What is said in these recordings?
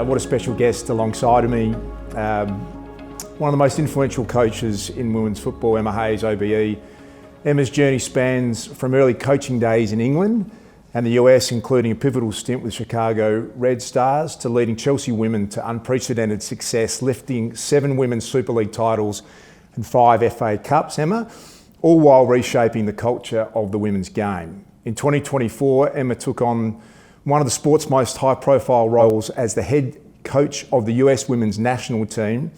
What a special guest alongside of me. One of the most influential coaches in women's football, Emma Hayes, OBE. Emma's journey spans from early coaching days in England and the US, including a pivotal stint with Chicago Red Stars, to leading Chelsea women to unprecedented success, lifting 7 women's Super League titles and 5 FA Cups, Emma, all while reshaping the culture of the women's game. In 2024, Emma took on one of the sport's most high-profile roles as the head coach of the US women's national team.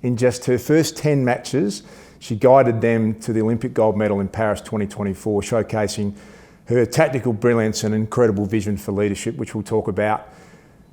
In just her first 10 matches, she guided them to the Olympic gold medal in Paris 2024, showcasing her tactical brilliance and incredible vision for leadership, which we'll talk about.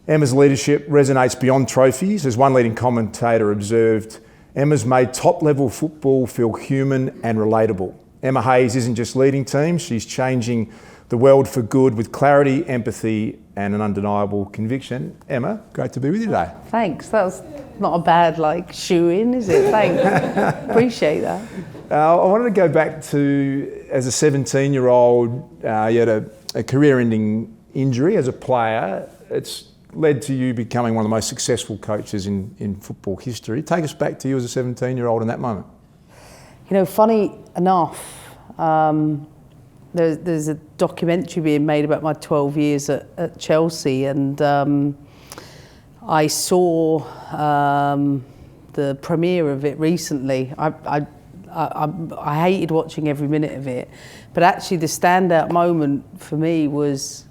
Emma's leadership resonates beyond trophies. As one leading commentator observed, Emma's made top-level football feel human and relatable. Emma Hayes isn't just leading teams, she's changing the world for good with clarity, empathy, and an undeniable conviction. Emma, great to be with you today. Thanks. That was not a bad shoe-in, is it? Thanks. Appreciate that. I wanted to go back to, as a 17-year-old, you had a career-ending injury as a player. It's led to you becoming one of the most successful coaches in football history. Take us back to you as a 17-year-old in that moment. You know, funny enough, there's a documentary being made about my 12 years at Chelsea, and I saw the premiere of it recently. I hated watching every minute of it, but actually the standout moment for me was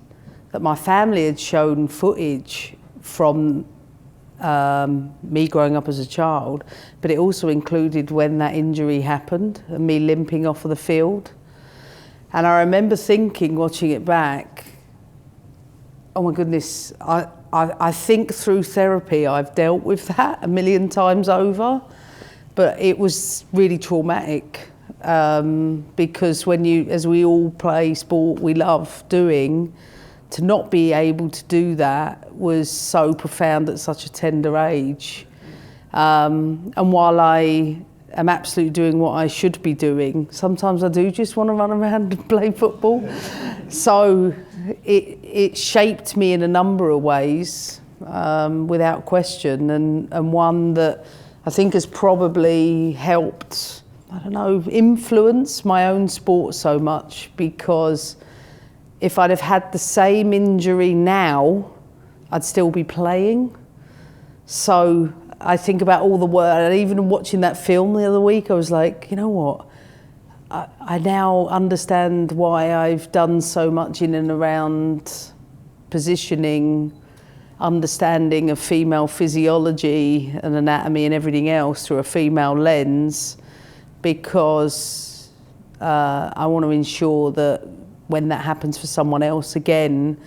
that my family had shown footage from me growing up as a child, but it also included when that injury happened and me limping off of the field. And I remember thinking, watching it back, oh my goodness, I think through therapy I've dealt with that a million times over, but it was really traumatic because as we all play sport we love doing, to not be able to do that was so profound at such a tender age. And while I am absolutely doing what I should be doing, sometimes I do just want to run around and play football. So it shaped me in a number of ways, without question, and one that I think has probably helped, influence my own sport so much, because if I'd have had the same injury now, I'd still be playing. So I think about all the work, and even watching that film the other week, I was like, you know what? I now understand why I've done so much in and around positioning, understanding of female physiology and anatomy and everything else through a female lens, because I want to ensure that when that happens for someone else again,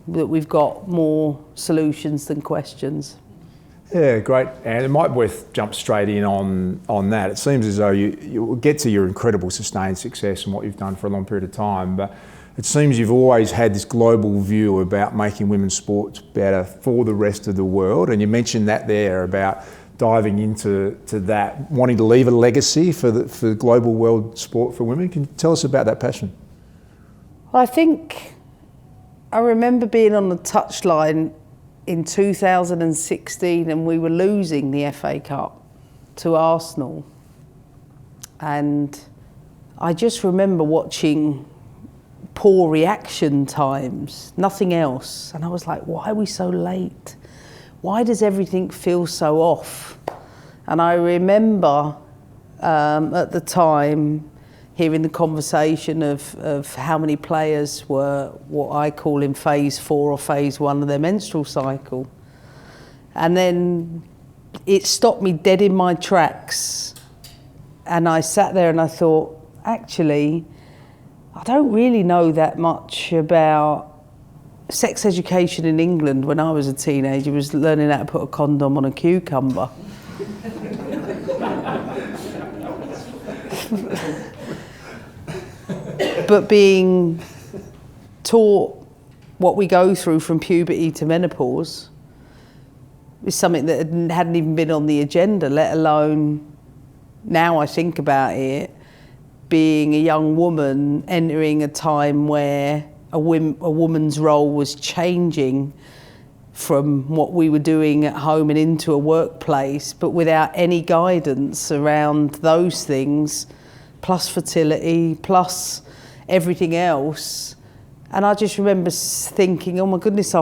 that we've got more solutions than questions. Yeah, great. And it might be worth jump straight in on that. It seems as though you get to your incredible sustained success and what you've done for a long period of time, but it seems you've always had this global view about making women's sports better for the rest of the world. And you mentioned that there about diving into that, wanting to leave a legacy for global world sport for women. Can you tell us about that passion? Well, I think I remember being on the touchline in 2016 and we were losing the FA Cup to Arsenal, and I just remember watching poor reaction times, nothing else, and I was like, why are we so late? Why does everything feel so off? And I remember at the time hearing the conversation of how many players were what I call in phase 4 or phase 1 of their menstrual cycle. And then it stopped me dead in my tracks. And I sat there and I thought, actually, I don't really know that much about sex education in England. When I was a teenager, I was learning how to put a condom on a cucumber. But being taught what we go through from puberty to menopause is something that hadn't even been on the agenda, let alone, now I think about it, being a young woman entering a time where a woman's role was changing from what we were doing at home and into a workplace, but without any guidance around those things, plus fertility, plus everything else. And I just remember thinking, oh my goodness,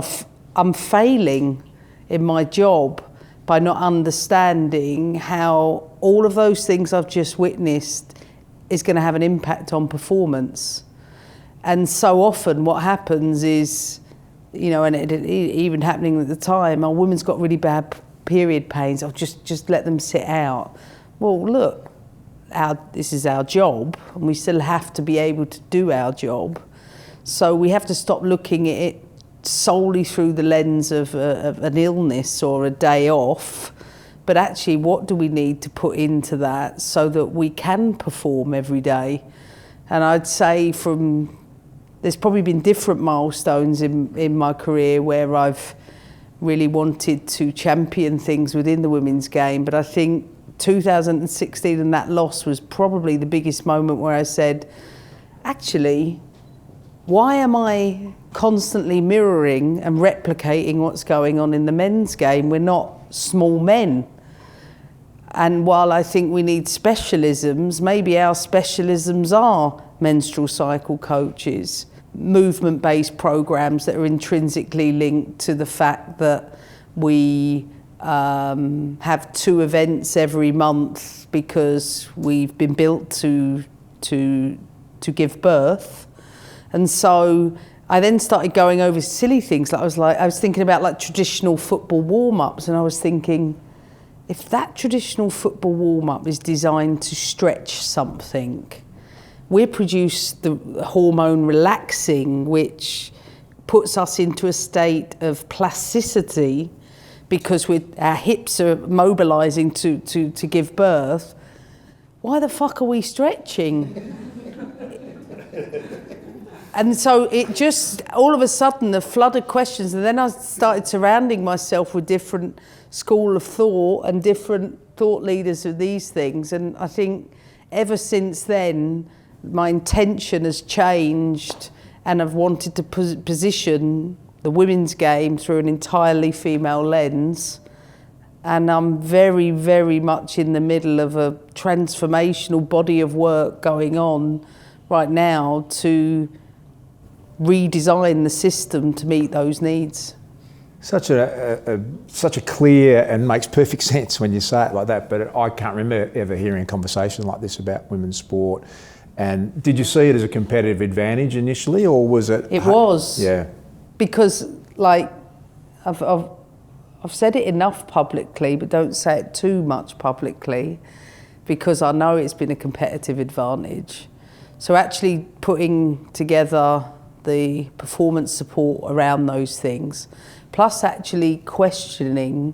I'm failing in my job by not understanding how all of those things I've just witnessed is going to have an impact on performance. And so often what happens is, you know, and it even happening at the time, our women's got really bad period pains. I'll just let them sit out. Well, look, this is our job, and we still have to be able to do our job. So we have to stop looking at it solely through the lens of an illness or a day off, but actually what do we need to put into that so that we can perform every day? And I'd say there's probably been different milestones in my career where I've really wanted to champion things within the women's game, but I think 2016 and that loss was probably the biggest moment where I said, actually, why am I constantly mirroring and replicating what's going on in the men's game? We're not small men. And while I think we need specialisms, maybe our specialisms are menstrual cycle coaches, movement-based programs that are intrinsically linked to the fact that we have 2 events every month because we've been built to give birth. And so I then started going over silly things. I was thinking about like traditional football warm-ups, and I was thinking, if that traditional football warm-up is designed to stretch something, we produce the hormone relaxing, which puts us into a state of plasticity because our hips are mobilizing to give birth. Why the fuck are we stretching? And so it just, all of a sudden, the flood of questions, and then I started surrounding myself with different school of thought and different thought leaders of these things. And I think ever since then, my intention has changed, and I've wanted to position the women's game through an entirely female lens. And I'm very, very much in the middle of a transformational body of work going on right now to redesign the system to meet those needs. Such a clear and makes perfect sense when you say it like that, but I can't remember ever hearing a conversation like this about women's sport. And did you see it as a competitive advantage initially, or was it? It was. Yeah. Because, like, I've said it enough publicly, but don't say it too much publicly, because I know it's been a competitive advantage. So actually putting together the performance support around those things, plus actually questioning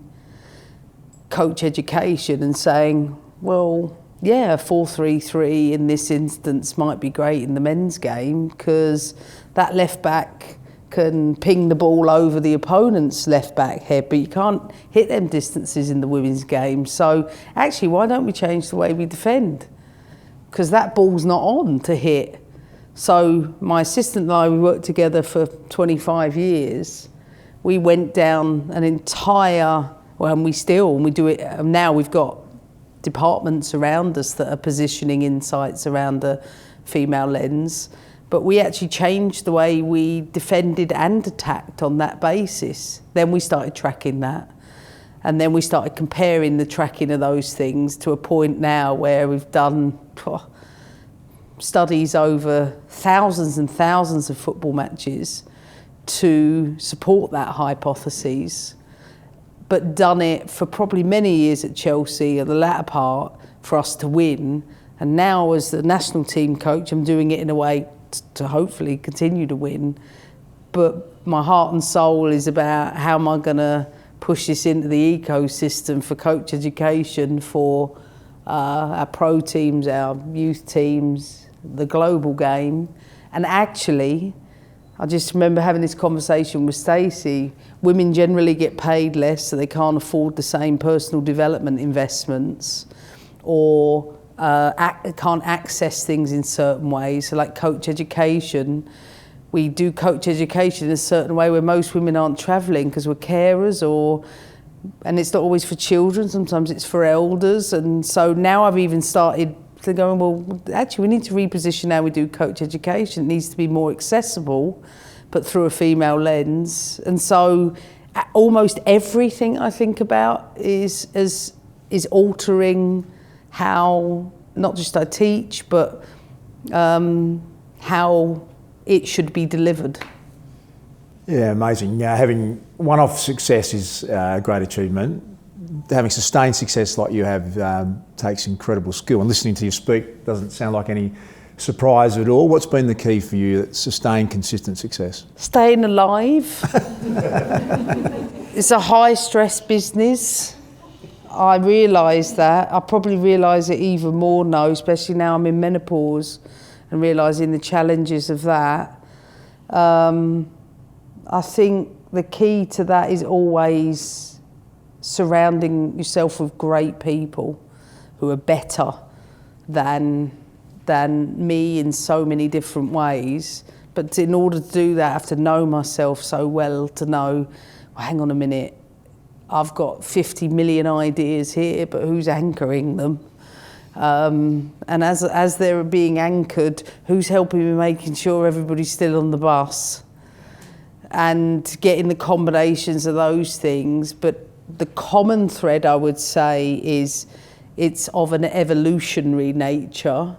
coach education and saying, well, yeah, 4-3-3 in this instance might be great in the men's game because that left back can ping the ball over the opponent's left back head, but you can't hit them distances in the women's game. So actually, why don't we change the way we defend? Because that ball's not on to hit. So my assistant and I, we worked together for 25 years. We went down an entire, well, and we do it, and now we've got departments around us that are positioning insights around the female lens. But we actually changed the way we defended and attacked on that basis. Then we started tracking that. And then we started comparing the tracking of those things to a point now where we've done studies over thousands and thousands of football matches to support that hypothesis, but done it for probably many years at Chelsea, and the latter part for us to win. And now as the national team coach, I'm doing it in a way to hopefully continue to win. But my heart and soul is about how am I going to push this into the ecosystem for coach education, for our pro teams, our youth teams, the global game. And actually, I just remember having this conversation with Stacey. Women generally get paid less, so they can't afford the same personal development investments, or can't access things in certain ways. So like coach education, we do coach education in a certain way where most women aren't travelling because we're carers, and it's not always for children, sometimes it's for elders. And so now I've even started going, well, actually we need to reposition how we do coach education. It needs to be more accessible, but through a female lens. And so almost everything I think about is altering how, not just I teach, but how it should be delivered. Yeah, amazing. Having one-off success is a great achievement. Having sustained success like you have takes incredible skill, and listening to you speak doesn't sound like any surprise at all. What's been the key for you that sustained consistent success? Staying alive. It's a high-stress business. I realise that. I probably realise it even more now, especially now I'm in menopause and realising the challenges of that. I think the key to that is always surrounding yourself with great people who are better than me in so many different ways. But in order to do that, I have to know myself so well to know, well, hang on a minute, I've got 50 million ideas here, but who's anchoring them? And as they're being anchored, who's helping me making sure everybody's still on the bus? And getting the combinations of those things. But the common thread, I would say, is it's of an evolutionary nature,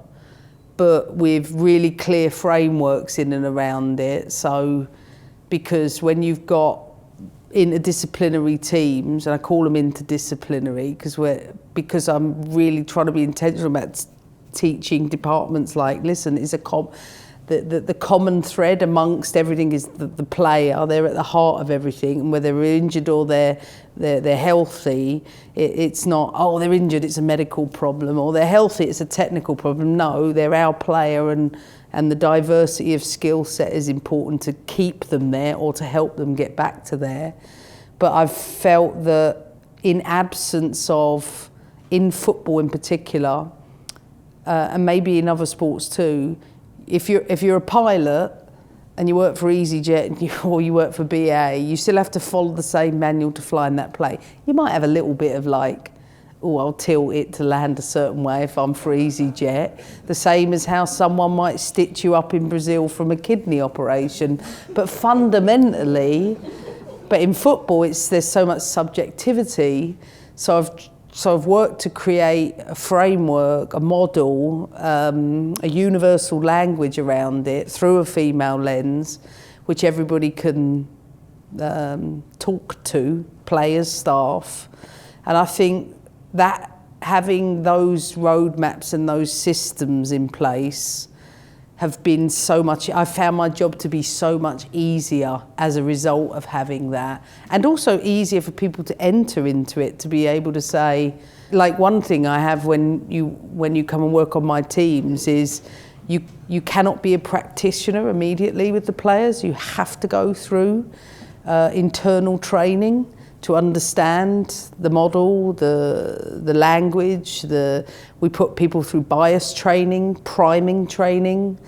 but with really clear frameworks in and around it. So, because when you've got interdisciplinary teams, and I call them interdisciplinary because I'm really trying to be intentional about teaching departments like, listen, it's the common thread amongst everything is the player. They're at the heart of everything, and whether they're injured or they're healthy, it's not, oh, they're injured, it's a medical problem, or they're healthy, it's a technical problem. No, they're our player, and the diversity of skill set is important to keep them there or to help them get back to there. But I've felt that in absence of, in football in particular, and maybe in other sports too, if you're a pilot and you work for EasyJet or you work for BA, you still have to follow the same manual to fly in that plane. You might have a little bit of like, oh, I'll tilt it to land a certain way if I'm for EasyJet. The same as how someone might stitch you up in Brazil from a kidney operation. But fundamentally, but in football, there's so much subjectivity. So I've worked to create a framework, a model, a universal language around it through a female lens, which everybody can talk to, players, staff. And I think that having those roadmaps and those systems in place have been so much, I found my job to be so much easier as a result of having that. And also easier for people to enter into it, to be able to say, like one thing I have when you come and work on my teams is you cannot be a practitioner immediately with the players. You have to go through internal training to understand the model, the language, we put people through bias training, priming training,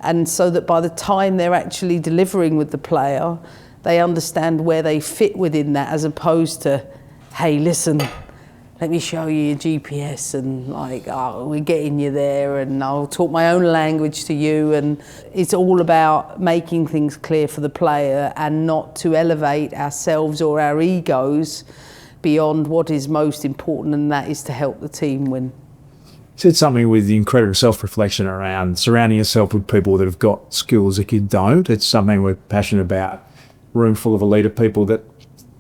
and so that by the time they're actually delivering with the player, they understand where they fit within that, as opposed to, hey, listen, let me show you your GPS and like, oh, we're getting you there and I'll talk my own language to you. And it's all about making things clear for the player and not to elevate ourselves or our egos beyond what is most important, and that is to help the team win. You said something with the incredible self-reflection around surrounding yourself with people that have got skills that you don't. It's something we're passionate about. Room full of Alita people that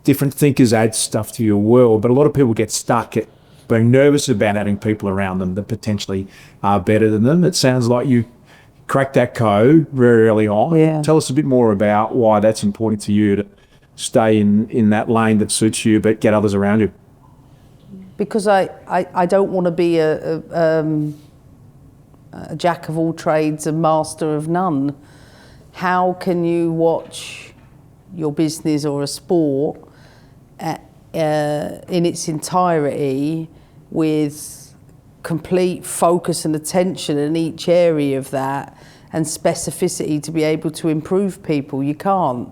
different thinkers add stuff to your world, but a lot of people get stuck at being nervous about having people around them that potentially are better than them. It sounds like you cracked that code very early on. Yeah. Tell us a bit more about why that's important to you, to stay in that lane that suits you, but get others around you. Because I don't want to be a jack of all trades and master of none. how can you watch your business or a sport in its entirety with complete focus and attention in each area of that and specificity to be able to improve people? You can't.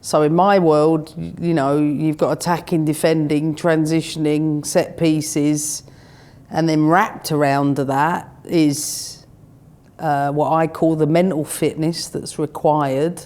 So in my world, you know, you've got attacking, defending, transitioning, set pieces, and then wrapped around that is what I call the mental fitness that's required.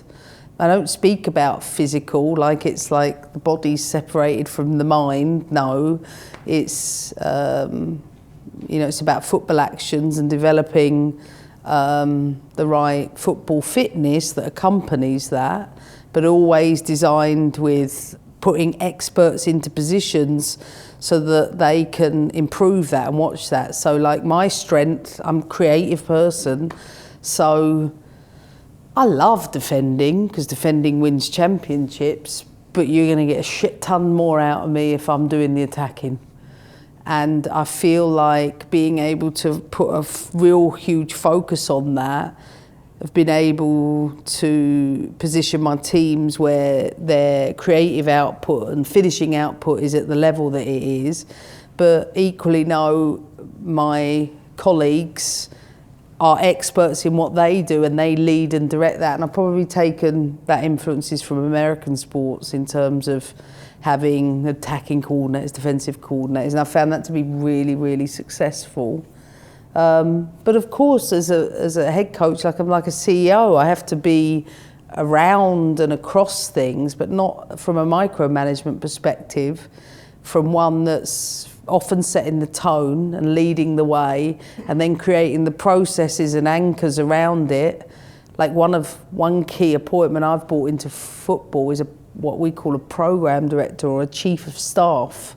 I don't speak about physical, like it's like the body's separated from the mind. No, it's you know, it's about football actions and developing the right football fitness that accompanies that, but always designed with putting experts into positions so that they can improve that and watch that. So like my strength, I'm a creative person, so I love defending because defending wins championships, but you're going to get a shit ton more out of me if I'm doing the attacking. And I feel like being able to put a real huge focus on that, I've been able to position my teams where their creative output and finishing output is at the level that it is, but equally know my colleagues are experts in what they do and they lead and direct that. And I've probably taken that influences from American sports in terms of having attacking coordinators, defensive coordinators, and I found that to be really, really successful. But of course, as a head coach, like I'm like a CEO, I have to be around and across things, but not from a micromanagement perspective, from one that's often setting the tone and leading the way, and then creating the processes and anchors around it. Like one key appointment I've brought into football is what we call a program director or a chief of staff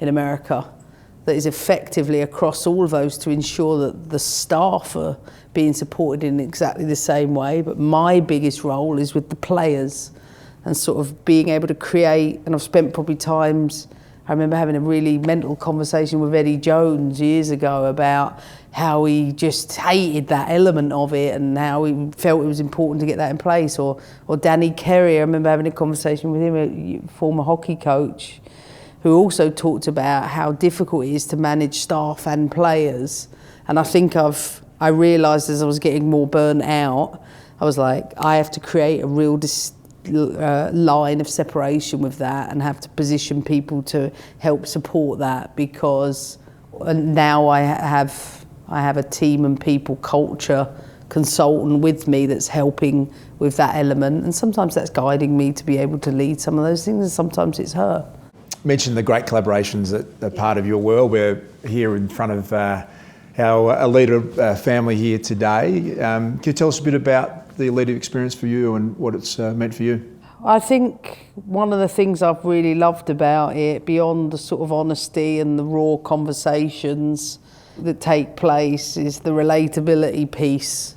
in America, that is effectively across all of those to ensure that the staff are being supported in exactly the same way. But my biggest role is with the players and sort of being able to create, and I've spent probably times, I remember having a really mental conversation with Eddie Jones years ago about how he just hated that element of it and how he felt it was important to get that in place. Or Danny Kerr, I remember having a conversation with him, a former hockey coach, who also talked about how difficult it is to manage staff and players. And I think I realised as I was getting more burnt out, I was like, I have to create a real line of separation with that and have to position people to help support that, because now I have a team and people culture consultant with me that's helping with that element, and sometimes that's guiding me to be able to lead some of those things, and sometimes it's her. Mentioned the great collaborations that are part of your world. We're here in front of our Alita family here today. Can you tell us a bit about the Alita experience for you and what it's meant for you? I think one of the things I've really loved about it, beyond the sort of honesty and the raw conversations that take place, is the relatability piece.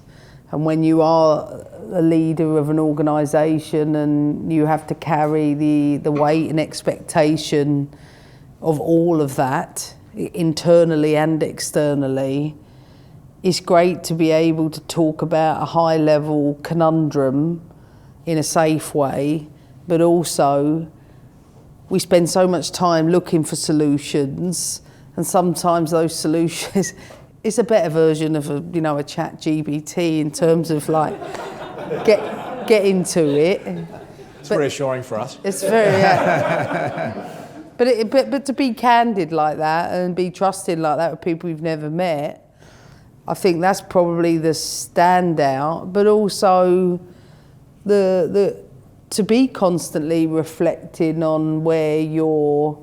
And when you are a leader of an organisation and you have to carry the weight and expectation of all of that, internally and externally, it's great to be able to talk about a high-level conundrum in a safe way, but also we spend so much time looking for solutions, and sometimes those solutions, it's a better version of a chat GPT in terms of like get into it. It's reassuring for us. It's very, yeah. But to be candid like that and be trusted like that with people you've never met, I think that's probably the standout. But also to be constantly reflecting on where your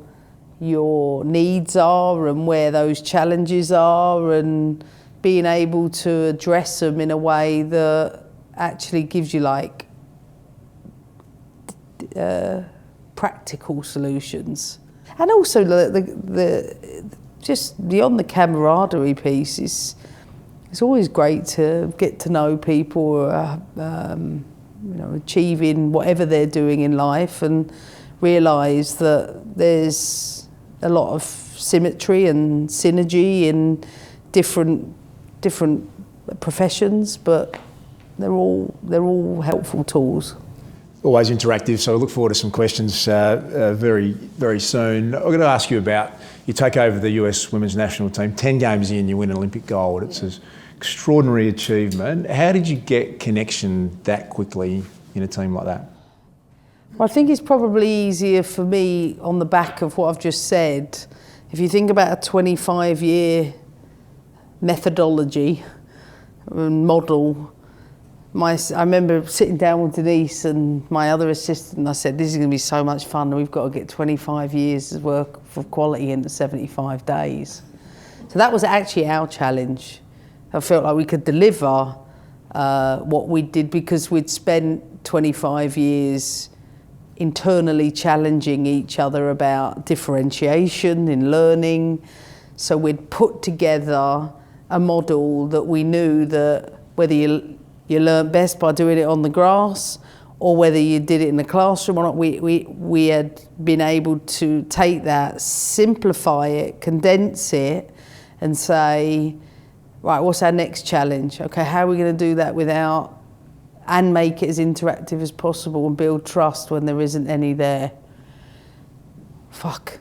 needs are and where those challenges are, and being able to address them in a way that actually gives you like practical solutions. And also the just beyond the camaraderie piece, it's always great to get to know people who are achieving whatever they're doing in life, and realise that there's a lot of symmetry and synergy in different professions, but they're all helpful tools. Always interactive, so I look forward to some questions very, very soon. I'm going to ask you about, you take over the US women's national team, 10 games in, you win an Olympic gold. It's an extraordinary achievement. How did you get connection that quickly in a team like that? Well, I think it's probably easier for me on the back of what I've just said. If you think about a 25-year methodology and model, I remember sitting down with Denise and my other assistant, and I said, this is going to be so much fun, and we've got to get 25 years of work for quality into 75 days. So that was actually our challenge. I felt like we could deliver what we did because we'd spent 25 years internally challenging each other about differentiation in learning. So we'd put together a model that we knew that whether you learnt best by doing it on the grass or whether you did it in the classroom or not, we had been able to take that, simplify it, condense it and say, right, what's our next challenge? Okay, how are we going to do that without, and make it as interactive as possible and build trust when there isn't any there? Fuck.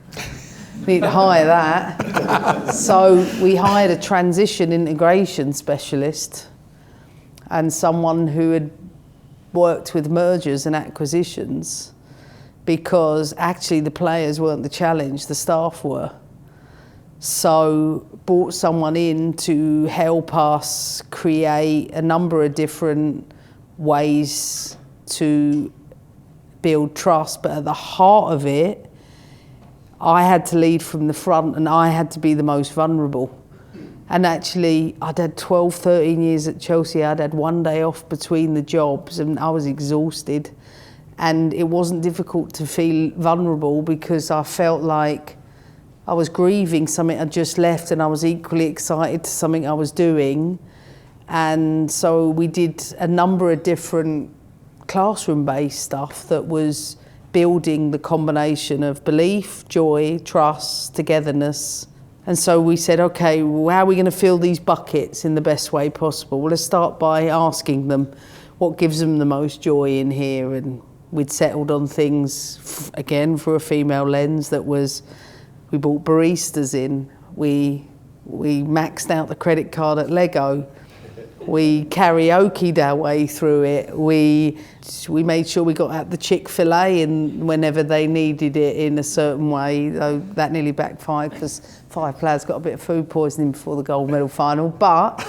Need to hire that. So we hired a transition integration specialist and someone who had worked with mergers and acquisitions, because actually the players weren't the challenge, the staff were. So brought someone in to help us create a number of different ways to build trust, but at the heart of it, I had to lead from the front and I had to be the most vulnerable. And actually, I'd had 12, 13 years at Chelsea. I'd had one day off between the jobs and I was exhausted. And it wasn't difficult to feel vulnerable because I felt like I was grieving something I'd just left and I was equally excited to something I was doing. And so we did a number of different classroom-based stuff that was building the combination of belief, joy, trust, togetherness. And so we said, okay, well, how are we going to fill these buckets in the best way possible? Well, let's start by asking them what gives them the most joy in here. And we'd settled on things, again, through a female lens, that was, we brought baristas in, we maxed out the credit card at Lego, we karaoke'd our way through it. We made sure we got at the Chick-fil-A and whenever they needed it in a certain way, though that nearly backfired because 5 players got a bit of food poisoning before the gold medal final. But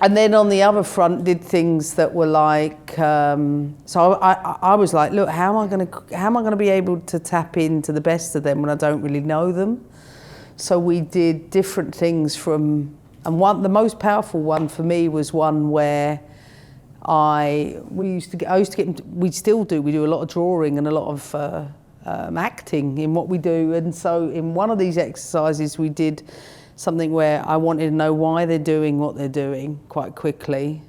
and then on the other front, did things that were like. So I was like, look, how am I going to be able to tap into the best of them when I don't really know them? So we did different things from. And the most powerful one for me was one where we still do, we do a lot of drawing and a lot of acting in what we do. And so in one of these exercises, we did something where I wanted to know why they're doing what they're doing quite quickly.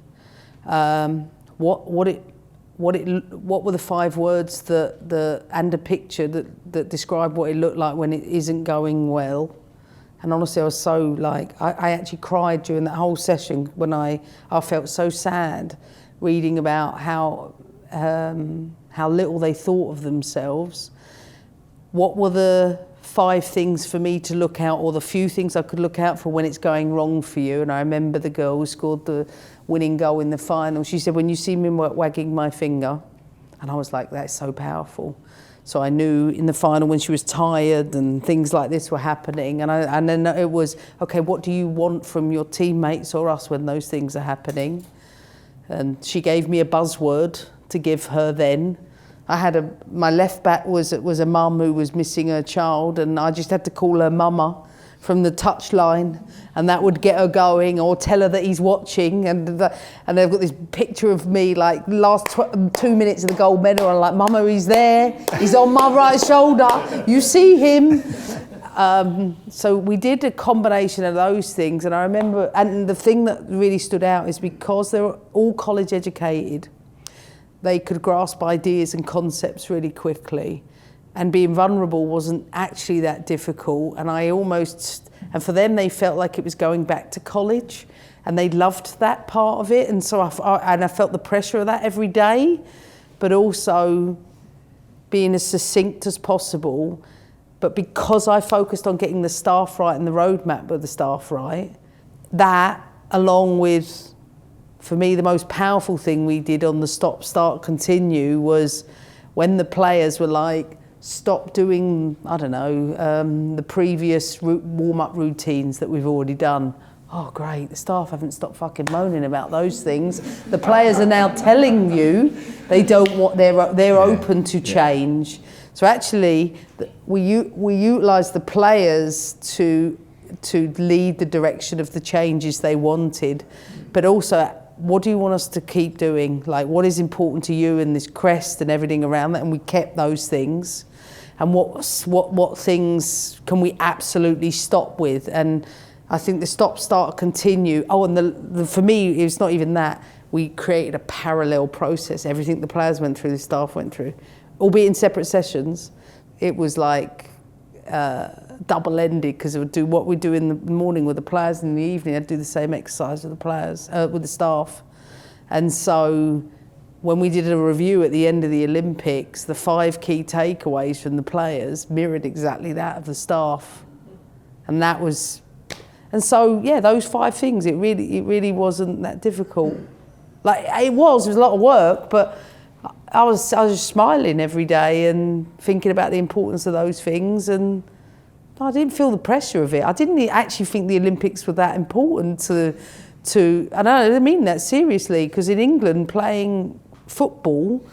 What were the 5 words and a picture that describe what it looked like when it isn't going well? And honestly, I was so I actually cried during that whole session when I felt so sad reading about how little they thought of themselves. What were the 5 things for me to look out, or the few things I could look out for when it's going wrong for you? And I remember the girl who scored the winning goal in the final. She said, when you see me wagging my finger, and I was like, that's so powerful. So I knew in the final when she was tired and things like this were happening. And then it was, okay, what do you want from your teammates or us when those things are happening? And she gave me a buzzword to give her then. My left back was a mum who was missing her child, and I just had to call her mama from the touchline, and that would get her going, or tell her that he's watching. And they've got this picture of me, like last 2 minutes of the gold medal, and I'm like, Mama, he's there, he's on my right shoulder, you see him. So we did a combination of those things, and I remember, and the thing that really stood out is because they were all college educated, they could grasp ideas and concepts really quickly. And being vulnerable wasn't actually that difficult. And for them, they felt like it was going back to college. and they loved that part of it. And so I felt the pressure of that every day, but also being as succinct as possible. But because I focused on getting the staff right and the roadmap with the staff right, that, along with, for me, the most powerful thing we did on the stop, start, continue was when the players were like, stop doing, I don't know, the previous warm-up routines that we've already done. Oh, great, the staff haven't stopped fucking moaning about those things. The players are now telling you they don't want, they're open to change. So actually, we utilised the players to lead the direction of the changes they wanted, but also, what do you want us to keep doing? Like, what is important to you in this crest and everything around that? And we kept those things. And what things can we absolutely stop with? And I think the stop, start, continue. Oh, and for me, it's not even that. We created a parallel process. Everything the players went through, the staff went through, albeit in separate sessions. It was like double-ended, because it would do what we do in the morning with the players, in the evening I'd do the same exercise with the players, with the staff. And so when we did a review at the end of the Olympics, the 5 key takeaways from the players mirrored exactly that of the staff. And that was, and so yeah, those 5 things, it really wasn't that difficult. Like, it was a lot of work, but I was just smiling every day and thinking about the importance of those things, and I didn't feel the pressure of it. I didn't actually think the Olympics were that important to and I mean that seriously, because in England, playing football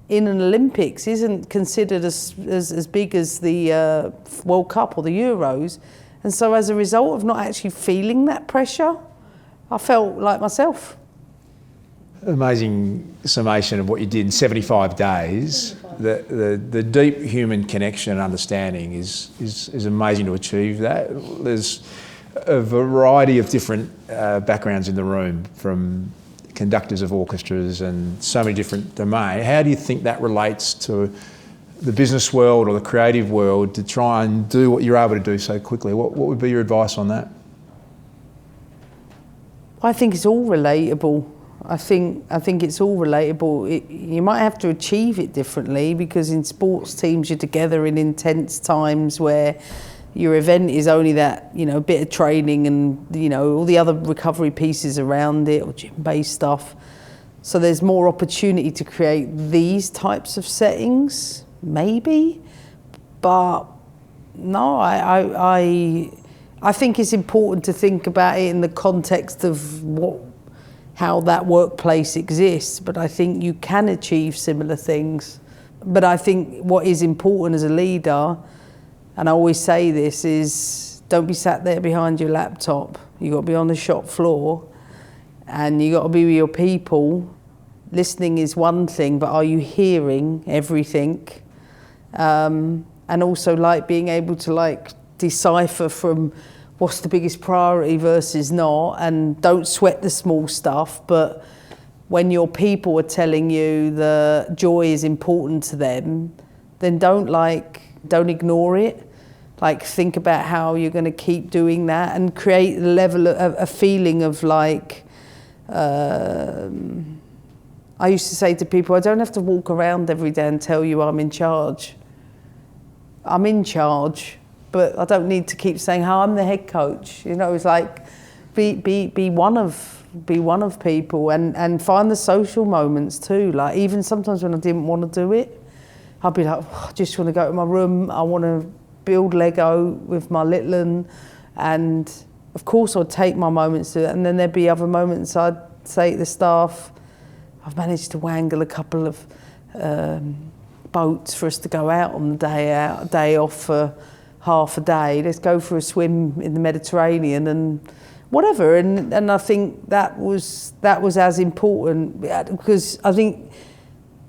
in an Olympics isn't considered as big as the World Cup or the Euros. And so as a result of not actually feeling that pressure, I felt like myself. Amazing summation of what you did in 75 days. The deep human connection and understanding is amazing to achieve that. There's a variety of different backgrounds in the room, from conductors of orchestras and so many different domains. How do you think that relates to the business world or the creative world to try and do what you're able to do so quickly? What would be your advice on that? I think it's all relatable. I think it's all relatable. You might have to achieve it differently, because in sports teams you're together in intense times where your event is only that, bit of training and, all the other recovery pieces around it, or gym-based stuff. So there's more opportunity to create these types of settings, maybe. But no, I think it's important to think about it in the context of how that workplace exists, but I think you can achieve similar things. But I think what is important as a leader, and I always say this, is don't be sat there behind your laptop. You've got to be on the shop floor, and you've got to be with your people. Listening is one thing, but are you hearing everything? And also being able to decipher from what's the biggest priority versus not, and don't sweat the small stuff, but when your people are telling you the joy is important to them, then don't ignore it. Think about how you're going to keep doing that, and create a level of a feeling of I used to say to people, I don't have to walk around every day and tell you I'm in charge. I'm in charge, but I don't need to keep saying, I'm the head coach. It's be one of people, and find the social moments too. Even sometimes when I didn't want to do it, I'd be like, I just want to go to my room. I want to build Lego with my little one. And of course I'd take my moments to it. And then there'd be other moments I'd say to the staff, I've managed to wangle a couple of boats for us to go out on the day off for half a day. Let's go for a swim in the Mediterranean and whatever. And I think that was as important, because I think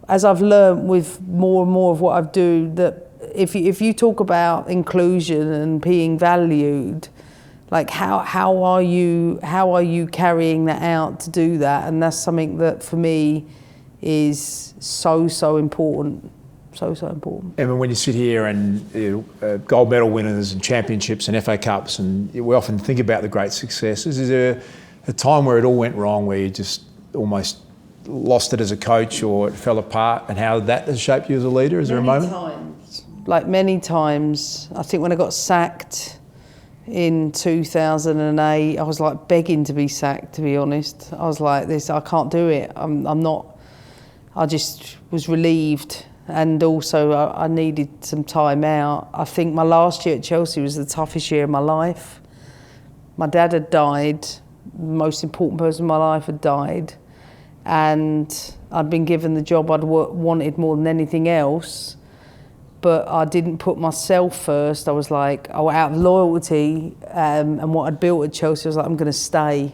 as I've learned with more and more of what I do, that if you talk about inclusion and being valued, how are you carrying that out to do that? And that's something that for me is so important. So important. Emma, when you sit here and gold medal winners and championships and FA Cups, and we often think about the great successes, is there a time where it all went wrong, where you just almost lost it as a coach or it fell apart, and how that has shaped you as a leader? Is there a moment? Many times. I think when I got sacked in 2008, I was like begging to be sacked, to be honest. I was like, I can't do it. I'm not. I just was relieved, and also I needed some time out. I think my last year at Chelsea was the toughest year of my life. My dad had died, the most important person in my life had died, and I'd been given the job I'd wanted more than anything else, but I didn't put myself first. I was like, out of loyalty and what I'd built at Chelsea, I was like, I'm going to stay.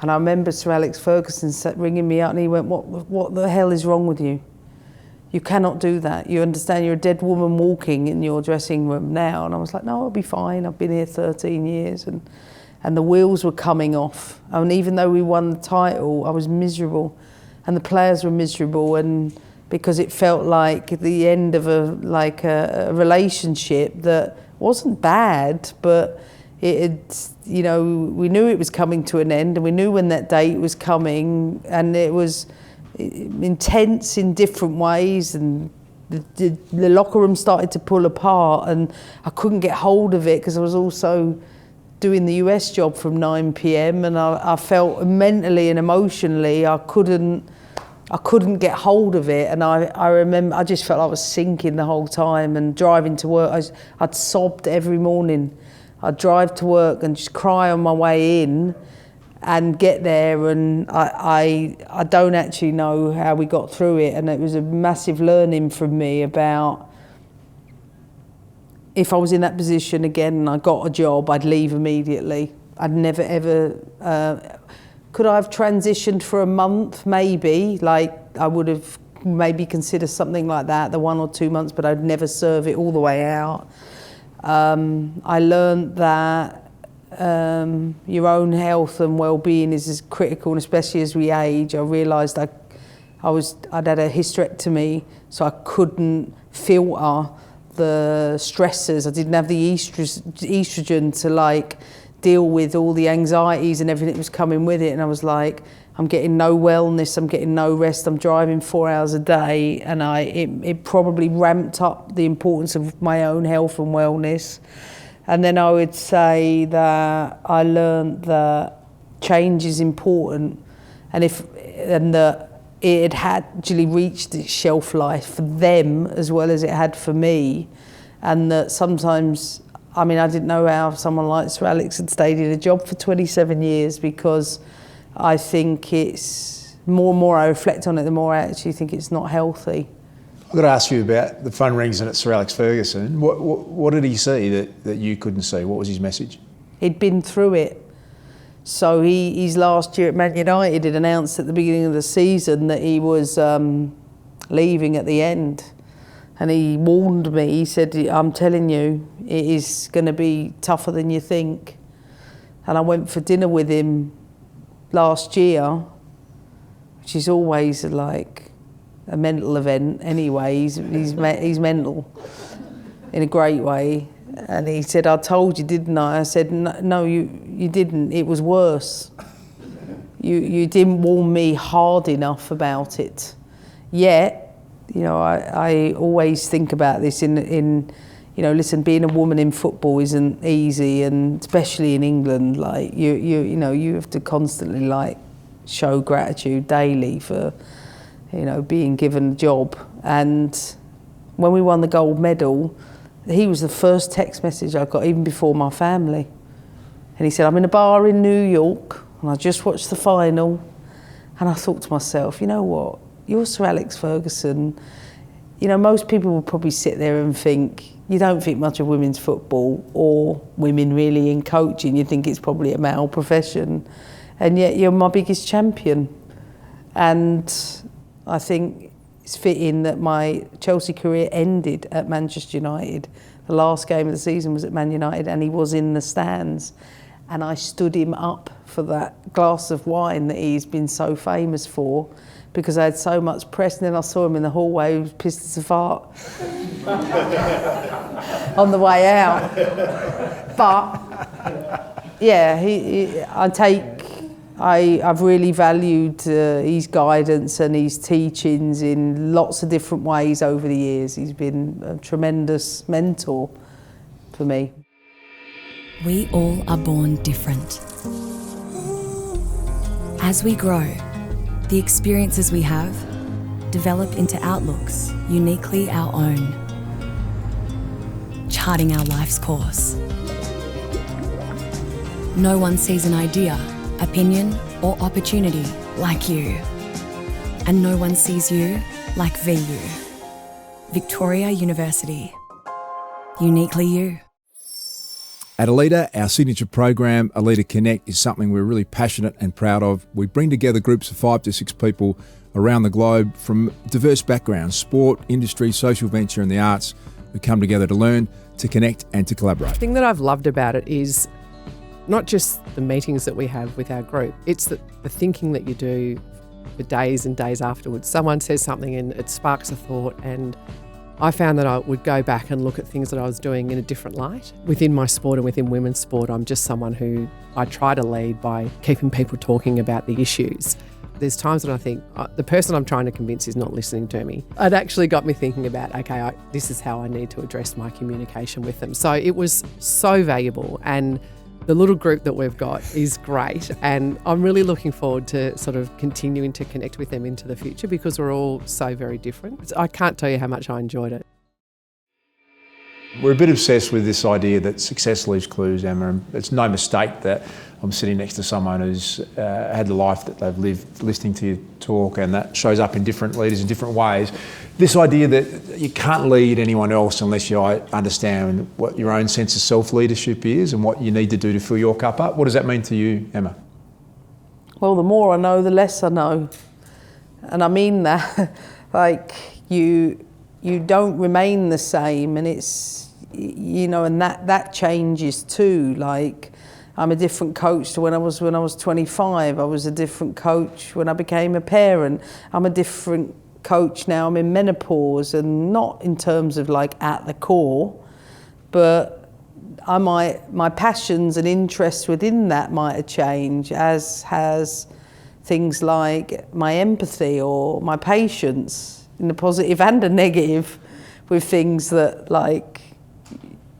And I remember Sir Alex Ferguson ringing me up, and he went, what the hell is wrong with you? You cannot do that. You understand you're a dead woman walking in your dressing room now. And I was like, no, I'll be fine. I've been here 13 years. And the wheels were coming off. And even though we won the title, I was miserable. And the players were miserable. And because it felt like the end of a relationship that wasn't bad, but we knew it was coming to an end, and we knew when that date was coming, and it was intense in different ways, and the locker room started to pull apart, and I couldn't get hold of it because I was also doing the US job from 9 p.m. and I felt mentally and emotionally I couldn't get hold of it. And I remember I just felt I was sinking the whole time, and driving to work, I'd sobbed every morning. I'd drive to work and just cry on my way in and get there, and I don't actually know how we got through it. And it was a massive learning from me about, if I was in that position again and I got a job, I'd leave immediately. I'd never ever, could I have transitioned for a month? Maybe, like I would have maybe considered something like that, the 1 or 2 months, but I'd never serve it all the way out. I learned that your own health and well-being is as critical, and especially as we age. I realised I'd had a hysterectomy, so I couldn't filter the stresses. I didn't have the estrogen to like deal with all the anxieties and everything that was coming with it. And I was like, I'm getting no wellness, I'm getting no rest, I'm driving 4 hours a day, and it probably ramped up the importance of my own health and wellness. And then I would say that I learned that change is important, and that it had actually reached its shelf life for them as well as it had for me. And that sometimes, I didn't know how someone like Sir Alex had stayed in a job for 27 years, because I think it's more and more I reflect on it, the more I actually think it's not healthy. I've got to ask you about the phone rings at Sir Alex Ferguson. What did he see that you couldn't see? What was his message? He'd been through it. So his last year at Man United, had announced at the beginning of the season that he was leaving at the end. And he warned me, he said, I'm telling you, it is going to be tougher than you think. And I went for dinner with him last year, which is always like a mental event anyway. He's mental in a great way. And he said, I told you, didn't I? I said, no, you didn't. It was worse. You didn't warn me hard enough about it. Yet, I always think about this listen, being a woman in football isn't easy, and especially in England, like you have to constantly show gratitude daily for, being given a job. And when we won the gold medal, he was the first text message I got, even before my family. And he said, I'm in a bar in New York and I just watched the final. And I thought to myself, you know what? You're Sir Alex Ferguson. Most people will probably sit there and think, you don't think much of women's football or women really in coaching. You think it's probably a male profession. And yet you're my biggest champion. And I think it's fitting that my Chelsea career ended at Manchester United. The last game of the season was at Man United, and he was in the stands. And I stood him up for that glass of wine that he's been so famous for, because I had so much press. And then I saw him in the hallway, he was pissed as a fart on the way out. But yeah, I I've really valued his guidance and his teachings in lots of different ways over the years. He's been a tremendous mentor for me. We all are born different. As we grow, the experiences we have develop into outlooks uniquely our own, charting our life's course. No one sees an idea, opinion, or opportunity like you. And no one sees you like VU. Victoria University. Uniquely you. At Alita, our signature program, Alita Connect, is something we're really passionate and proud of. We bring together groups of 5 to 6 people around the globe from diverse backgrounds, sport, industry, social venture and the arts, who come together to learn, to connect and to collaborate. The thing that I've loved about it is not just the meetings that we have with our group, it's the thinking that you do for days and days afterwards. Someone says something and it sparks a thought, and I found that I would go back and look at things that I was doing in a different light. Within my sport and within women's sport, I'm just someone who I try to lead by keeping people talking about the issues. There's times when I think the person I'm trying to convince is not listening to me. It actually got me thinking about, okay, this is how I need to address my communication with them. So it was so valuable, and the little group that we've got is great, and I'm really looking forward to sort of continuing to connect with them into the future because we're all so very different. I can't tell you how much I enjoyed it. We're a bit obsessed with this idea that success leaves clues, Emma, and it's no mistake that I'm sitting next to someone who's had the life that they've lived, listening to you talk, and that shows up in different leaders in different ways. This idea that you can't lead anyone else unless you understand what your own sense of self-leadership is and what you need to do to fill your cup up. What does that mean to you, Emma? Well, the more I know, the less I know. And I mean that. Like, you don't remain the same, and it's, you know, and that changes too. Like, I'm a different coach to when I was 25. I was a different coach when I became a parent. I'm a different coach now. I'm in menopause, and not in terms of like at the core, but my passions and interests within that might have changed, as has things like my empathy or my patience, in the positive and the negative, with things that like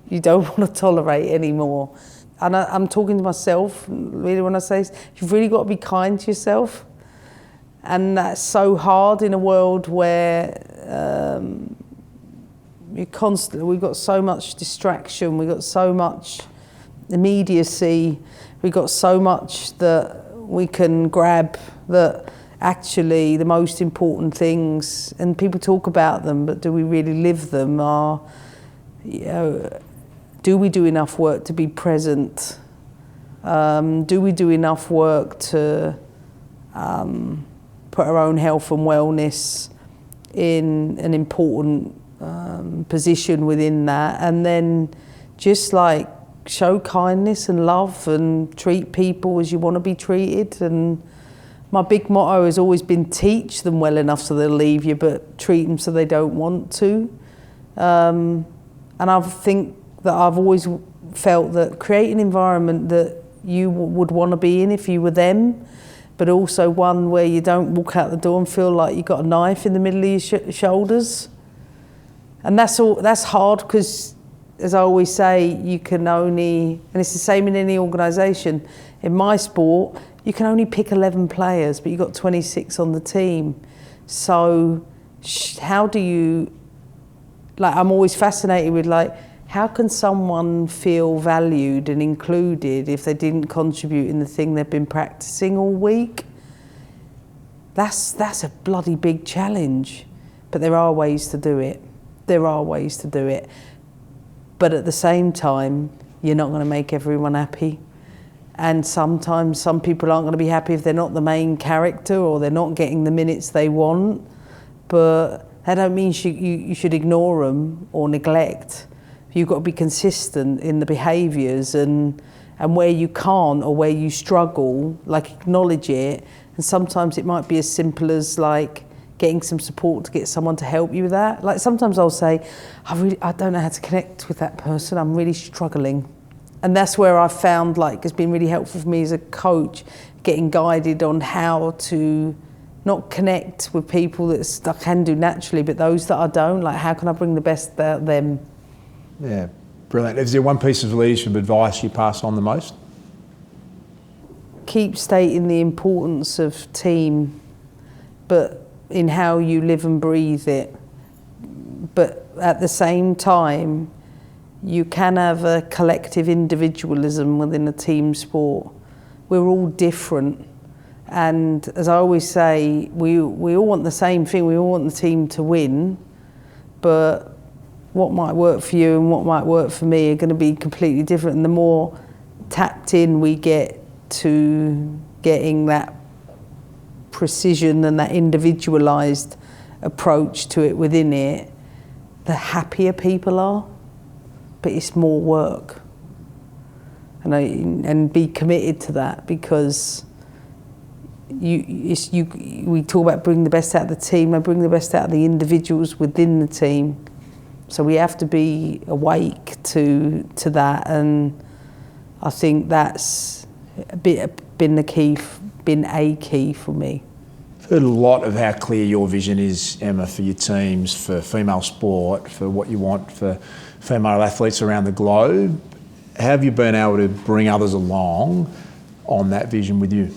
you don't want to tolerate anymore. And I'm talking to myself really when I say you've really got to be kind to yourself. And that's so hard in a world where we've got so much distraction, we've got so much immediacy, we've got so much that we can grab, that actually the most important things, and people talk about them, but do we really live them, are, you know, do we do enough work to be present? Do we do enough work to put our own health and wellness in an important position within that, and then just like show kindness and love and treat people as you want to be treated. And my big motto has always been teach them well enough so they'll leave you, but treat them so they don't want to. And I think that I've always felt that create an environment that you would want to be in if you were them, but also one where you don't walk out the door and feel like you've got a knife in the middle of your shoulders. And that's hard because, as I always say, you can only, and it's the same in any organisation, in my sport, you can only pick 11 players, but you've got 26 on the team. So how do you, like, I'm always fascinated with, like, how can someone feel valued and included if they didn't contribute in the thing they've been practicing all week? That's a bloody big challenge. But there are ways to do it. There are ways to do it. But at the same time, you're not going to make everyone happy. And sometimes some people aren't going to be happy if they're not the main character or they're not getting the minutes they want. But that don't mean you should ignore them or neglect. You've got to be consistent in the behaviours, and where you can't or where you struggle, like, acknowledge it. And sometimes it might be as simple as like getting some support to get someone to help you with that. Like, sometimes I'll say, I don't know how to connect with that person, I'm really struggling. And that's where I found, like, it's been really helpful for me as a coach, getting guided on how to not connect with people that I can do naturally, but those that I don't, like how can I bring the best out of them? Yeah, brilliant. Is there one piece of leadership advice you pass on the most? Keep stating the importance of team, but in how you live and breathe it. But at the same time, you can have a collective individualism within a team sport. We're all different. And as I always say, we all want the same thing. We all want the team to win, but what might work for you and what might work for me are going to be completely different. And the more tapped in we get to getting that precision and that individualised approach to it within it, the happier people are. But it's more work. And be committed to that, because we talk about bringing the best out of the team. I bring the best out of the individuals within the team. So we have to be awake to that, and I think that's been a key for me. I've heard a lot of how clear your vision is, Emma, for your teams, for female sport, for what you want for female athletes around the globe. How have you been able to bring others along on that vision with you?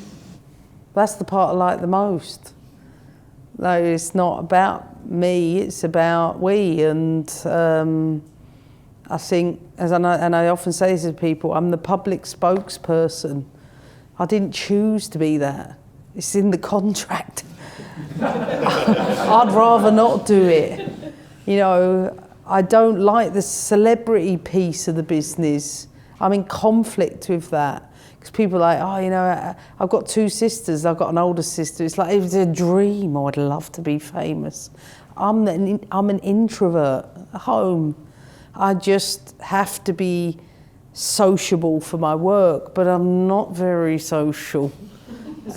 That's the part I like the most. No, it's not about me, it's about we. And I think, and I often say this to people, I'm the public spokesperson. I didn't choose to be that. It's in the contract. I'd rather not do it. You know, I don't like the celebrity piece of the business. I'm in conflict with that. Because people are like, oh, you know, I've got 2 sisters. I've got an older sister. It's like, it was a dream. Oh, I'd love to be famous. I'm an introvert at home. I just have to be sociable for my work, but I'm not very social.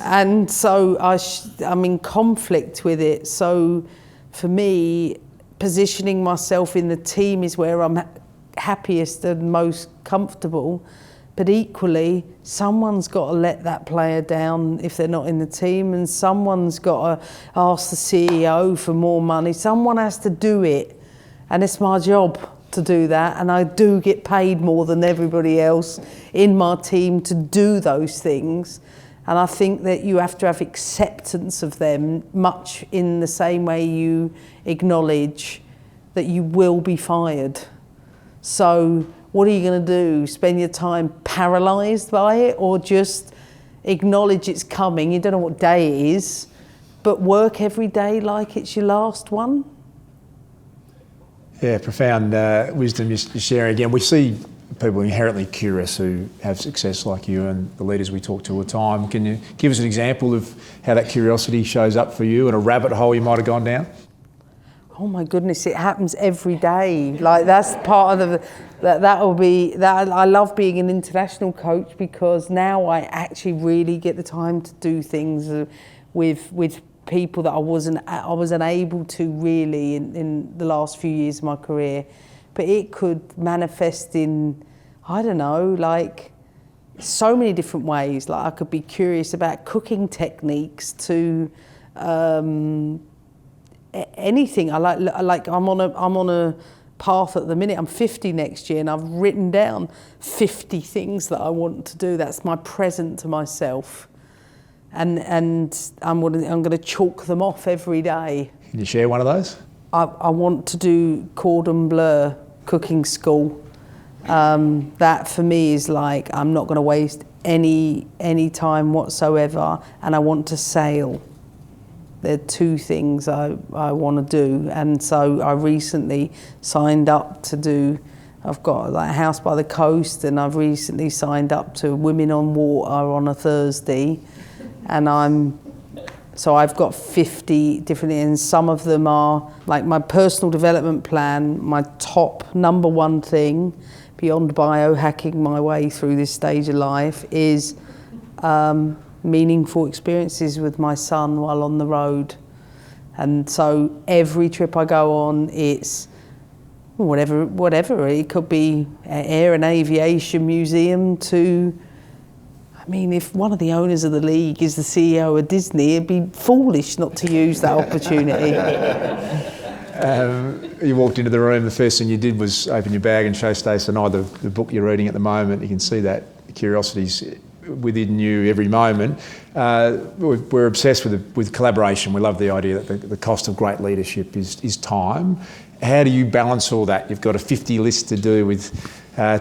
And so I'm in conflict with it. So for me, positioning myself in the team is where I'm happiest and most comfortable. But equally, someone's got to let that player down if they're not in the team, and someone's got to ask the CEO for more money. Someone has to do it, and it's my job to do that, and I do get paid more than everybody else in my team to do those things. And I think that you have to have acceptance of them, much in the same way you acknowledge that you will be fired. So what are you going to do? Spend your time paralysed by it, or just acknowledge it's coming? You don't know what day it is, but work every day like it's your last one. Yeah, profound wisdom you're sharing again. We see people inherently curious who have success like you and the leaders we talk to all the time. Can you give us an example of how that curiosity shows up for you and a rabbit hole you might have gone down? Oh my goodness, it happens every day. Like that's part of that will be that. I love being an international coach because now I actually really get the time to do things with people that I wasn't able to really in the last few years of my career. But it could manifest in, I don't know, like so many different ways. Like I could be curious about cooking techniques to anything. I'm on a path at the minute. I'm 50 next year, and I've written down 50 things that I want to do. That's my present to myself, and I'm going to chalk them off every day. Can you share one of those? I want to do cordon bleu cooking school. That for me is like, I'm not going to waste any time whatsoever, and I want to sail. There are 2 things I want to do, and so I recently signed up to do. I've got like a house by the coast, and I've recently signed up to Women on Water on a Thursday, and I've got 50 different, and some of them are like my personal development plan. My top number 1 thing, beyond biohacking my way through this stage of life, is meaningful experiences with my son while on the road. And so every trip I go on, it's whatever. It could be Air and Aviation Museum to I mean, if one of the owners of the league is the CEO of Disney, it'd be foolish not to use that opportunity. You walked into the room, the first thing you did was open your bag and show Stacey and I the book you're reading at the moment. You can see that curiosity's within you every moment. We're obsessed with collaboration. We love the idea that the cost of great leadership is time. How do you balance all that? You've got a 50 list to do with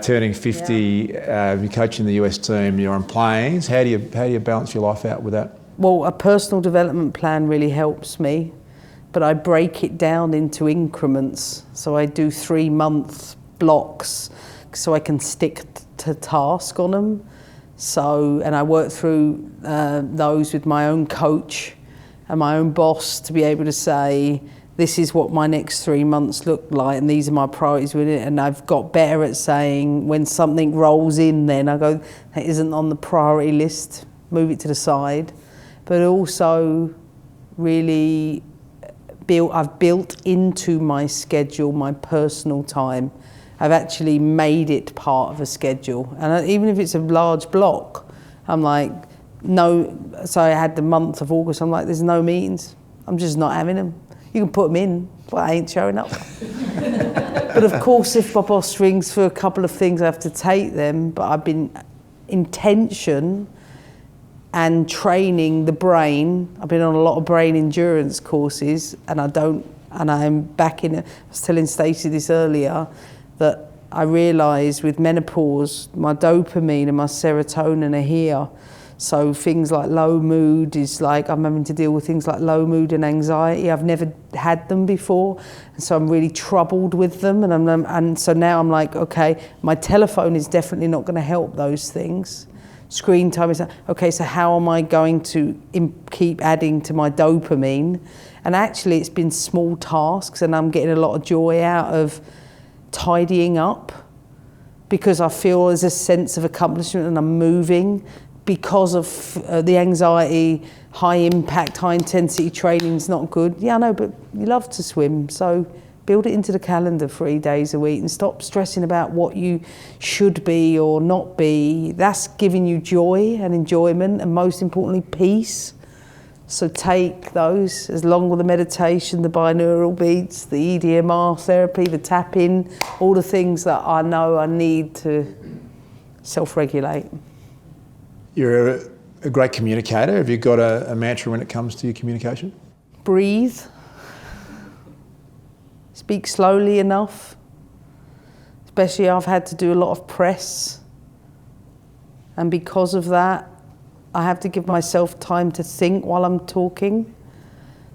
turning 50, you're coaching the US team, you're on planes. How do you balance your life out with that? Well, a personal development plan really helps me, but I break it down into increments. So I do 3-month blocks so I can stick to task on them. So, and I work through those with my own coach and my own boss to be able to say, this is what my next 3 months look like and these are my priorities with it. And I've got better at saying when something rolls in then I go, that isn't on the priority list, move it to the side. But also really I've built into my schedule my personal time. I've actually made it part of a schedule. And even if it's a large block, I'm like, no. So I had the month of August, I'm like, there's no meetings. I'm just not having them. You can put them in, but I ain't showing up. But of course, if my boss rings for a couple of things, I have to take them. But I've been intention and training the brain. I've been on a lot of brain endurance courses and I'm back in, I was telling Stacey this earlier, that I realised with menopause, my dopamine and my serotonin are here. So things like low mood is like, I'm having to deal with things like low mood and anxiety. I've never had them before. And so I'm really troubled with them. And so now I'm like, okay, my telephone is definitely not going to help those things. Screen time is, okay, so how am I going to keep adding to my dopamine? And actually it's been small tasks and I'm getting a lot of joy out of tidying up because I feel there's a sense of accomplishment and I'm moving because of the anxiety. High impact, high intensity training is not good. Yeah, I know, but you love to swim, so build it into the calendar 3 days a week and stop stressing about what you should be or not be. That's giving you joy and enjoyment and most importantly, peace. So take those, as long with the meditation, the binaural beats, the EDMR therapy, the tapping, all the things that I know I need to self-regulate. You're a great communicator. Have you got a mantra when it comes to your communication? Breathe. Speak slowly enough. Especially I've had to do a lot of press. And because of that, I have to give myself time to think while I'm talking.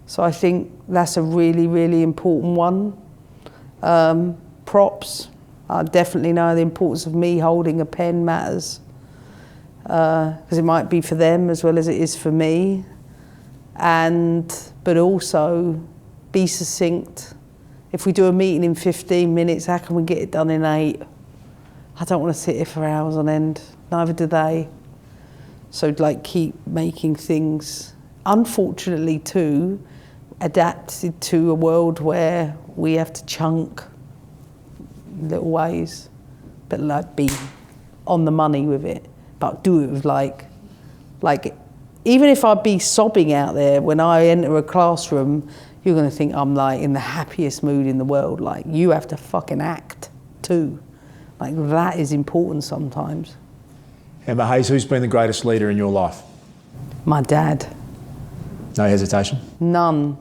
So I think that's a really, really important one. Props. I definitely know the importance of me holding a pen matters. Because it might be for them as well as it is for me. But also be succinct. If we do a meeting in 15 minutes, how can we get it done in 8? I don't want to sit here for hours on end. Neither do they. So like keep making things, unfortunately too, adapted to a world where we have to chunk in little ways, but like be on the money with it, but do it with like even if I'd be sobbing out there when I enter a classroom, you're going to think I'm like in the happiest mood in the world. Like you have to fucking act too. Like that is important sometimes. Emma Hayes, who's been the greatest leader in your life? My dad. No hesitation? None.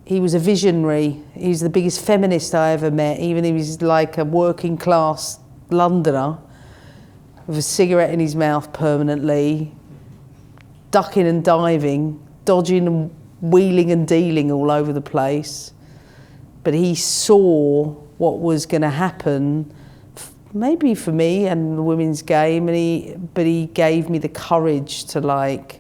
He was a visionary. He's the biggest feminist I ever met, even if he's like a working class Londoner with a cigarette in his mouth permanently, ducking and diving, dodging and wheeling and dealing all over the place. But he saw what was going to happen, maybe for me and the women's game, but he gave me the courage to like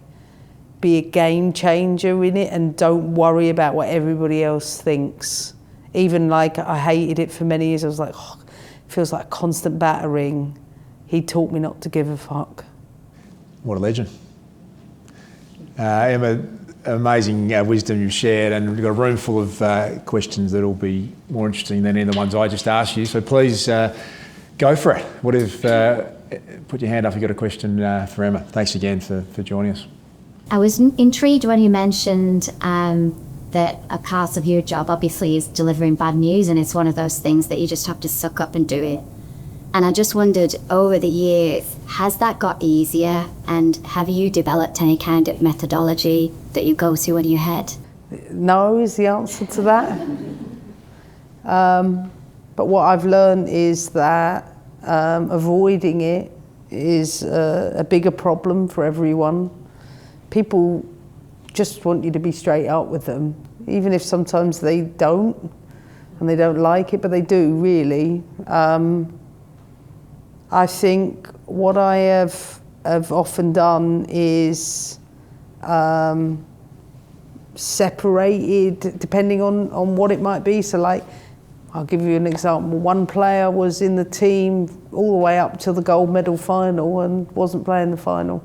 be a game changer in it and don't worry about what everybody else thinks. Even like I hated it for many years. I was like, oh, it feels like constant battering. He taught me not to give a fuck. What a legend. Emma, amazing wisdom you've shared, and we've got a room full of questions that'll be more interesting than any of the ones I just asked you. So please go for it. What have put your hand up if you've got a question for Emma. Thanks again for joining us. I was intrigued when you mentioned that a part of your job obviously is delivering bad news, and it's one of those things that you just have to suck up and do it. And I just wondered, over the years, has that got easier, and have you developed any kind of methodology that you go to in your head? No is the answer to that. But what I've learned is that avoiding it is a bigger problem for everyone. People just want you to be straight up with them, even if sometimes they don't, and they don't like it, but they do, really. I think what I have often done is separated, depending on what it might be. So, like, I'll give you an example. One player was in the team all the way up to the gold medal final and wasn't playing the final